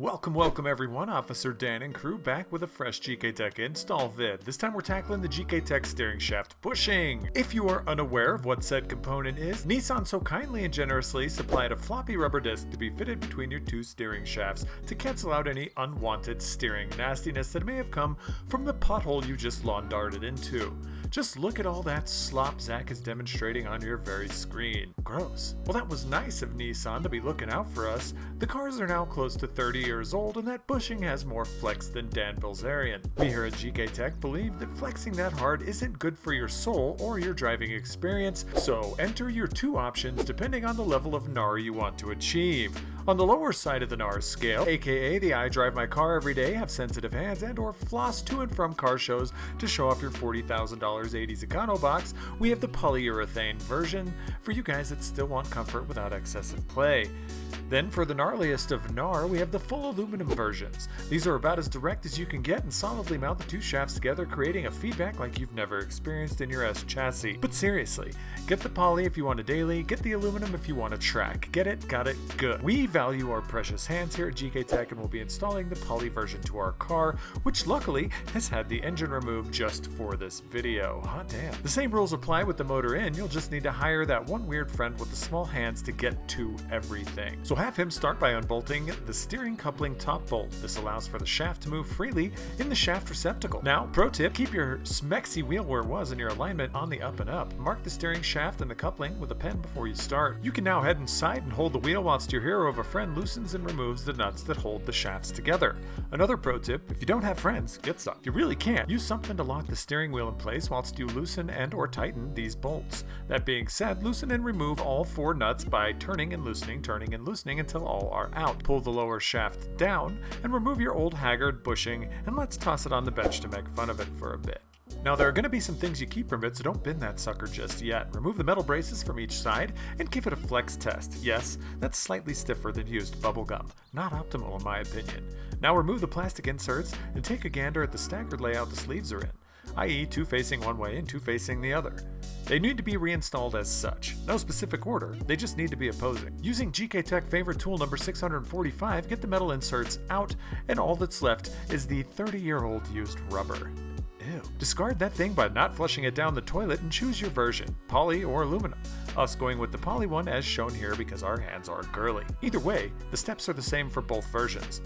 Welcome everyone, Officer Dan and crew back with a fresh Gktech install vid. This time we're tackling the Gktech steering shaft bushing. If you are unaware of what said component is, Nissan so kindly and generously supplied a floppy rubber disc to be fitted between your two steering shafts to cancel out any unwanted steering nastiness that may have come from the pothole you just lawn darted into. Just look at all that slop Zach is demonstrating on your very screen. Gross. Well, that was nice of Nissan to be looking out for us. The cars are now close to 30 years old and that bushing has more flex than Dan Bilzerian. We here at Gktech believe that flexing that hard isn't good for your soul or your driving experience, so enter your two options depending on the level of NAR you want to achieve. On the lower side of the NAR scale, aka the I drive my car every day, have sensitive hands, and or floss to and from car shows to show off your $40,000 80s Econo box, we have the polyurethane version for you guys that still want comfort without excessive play. Then for the gnarliest of NAR, we have the full aluminum versions. These are about as direct as you can get and solidly mount the two shafts together, creating a feedback like you've never experienced in your S chassis. But seriously, get the poly if you want a daily, get the aluminum if you want a track. Get it, got it, good. We value our precious hands here at Gktech and will be installing the poly version to our car, which luckily has had the engine removed just for this video. Hot damn. The same rules apply with the motor in, you'll just need to hire that one weird friend with the small hands to get to everything. So have him start by unbolting the steering coupling top bolt. This allows for the shaft to move freely in the shaft receptacle. Now, pro tip, keep your smexy wheel where it was and your alignment on the up and up. Mark the steering shaft and the coupling with a pen before you start. You can now head inside and hold the wheel whilst your hero of a friend loosens and removes the nuts that hold the shafts together. Another pro tip, if you don't have friends, get some. You really can't. Use something to lock the steering wheel in place whilst you loosen and or tighten these bolts. That being said, loosen and remove all four nuts by turning and loosening until all are out. Pull the lower shaft down and remove your old haggard bushing, and let's toss it on the bench to make fun of it for a bit. Now there are going to be some things you keep from it, so don't bend that sucker just yet. Remove the metal braces from each side and give it a flex test. Yes, that's slightly stiffer than used bubblegum. Not optimal in my opinion. Now remove the plastic inserts and take a gander at the staggered layout the sleeves are in, i.e. two facing one way and two facing the other. They need to be reinstalled as such. No specific order, they just need to be opposing. Using Gktech favorite tool number 645, get the metal inserts out, and all that's left is the 30-year-old used rubber. Ew. Discard that thing by not flushing it down the toilet and choose your version, poly or aluminum. Us going with the poly one as shown here because our hands are girly. Either way, the steps are the same for both versions.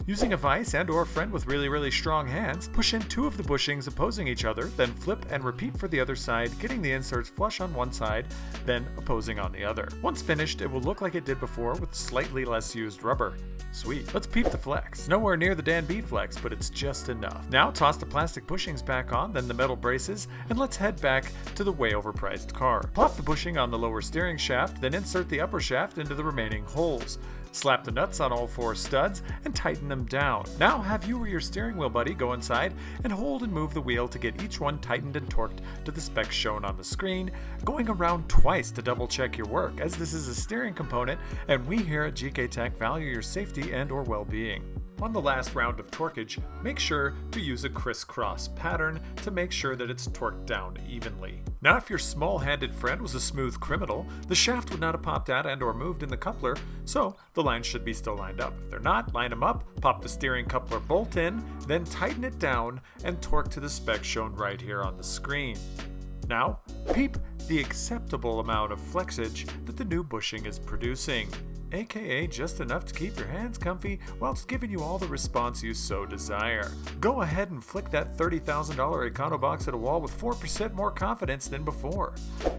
Using a vise and or a friend with really strong hands, push in two of the bushings opposing each other, then flip and repeat for the other side, getting the inserts flush on one side, then opposing on the other. Once finished, it will look like it did before with slightly less used rubber. Sweet. Let's peep the flex. Nowhere near the Dan B flex, but it's just enough. Now toss the plastic bushings back on, then the metal braces, and let's head back to the way overpriced car. Plop the bushing on the lower steering shaft, then insert the upper shaft into the remaining holes. Slap the nuts on all four studs and tighten them down. Now have you or your steering wheel buddy go inside and hold and move the wheel to get each one tightened and torqued to the specs shown on the screen, going around twice to double check your work, as this is a steering component and we here at Gktech value your safety and or well-being. On the last round of torquage, make sure to use a crisscross pattern to make sure that it's torqued down evenly. Now if your small-handed friend was a smooth criminal, the shaft would not have popped out and or moved in the coupler, so the lines should be still lined up. If they're not, line them up, pop the steering coupler bolt in, then tighten it down and torque to the spec shown right here on the screen. Now, peep the acceptable amount of flexage that the new bushing is producing, aka just enough to keep your hands comfy whilst giving you all the response you so desire. Go ahead and flick that $30,000 Econo box at a wall with 4% more confidence than before.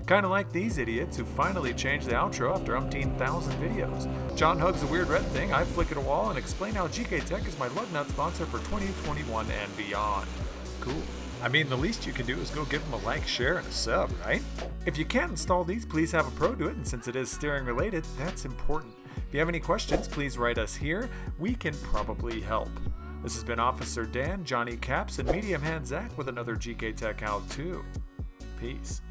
Kinda like these idiots who finally changed the outro after umpteen thousand videos. John hugs a weird red thing, I flick at a wall and explain how Gktech is my lug nut sponsor for 2021 and beyond. Cool. I mean, the least you can do is go give them a like, share, and a sub, right? If you can't install these, please have a pro do it, and since it is steering related, that's important. If you have any questions, please write us here. We can probably help. This has been Officer Dan, Johnny Caps, and Medium Hand Zach with another Gktech How To. Peace.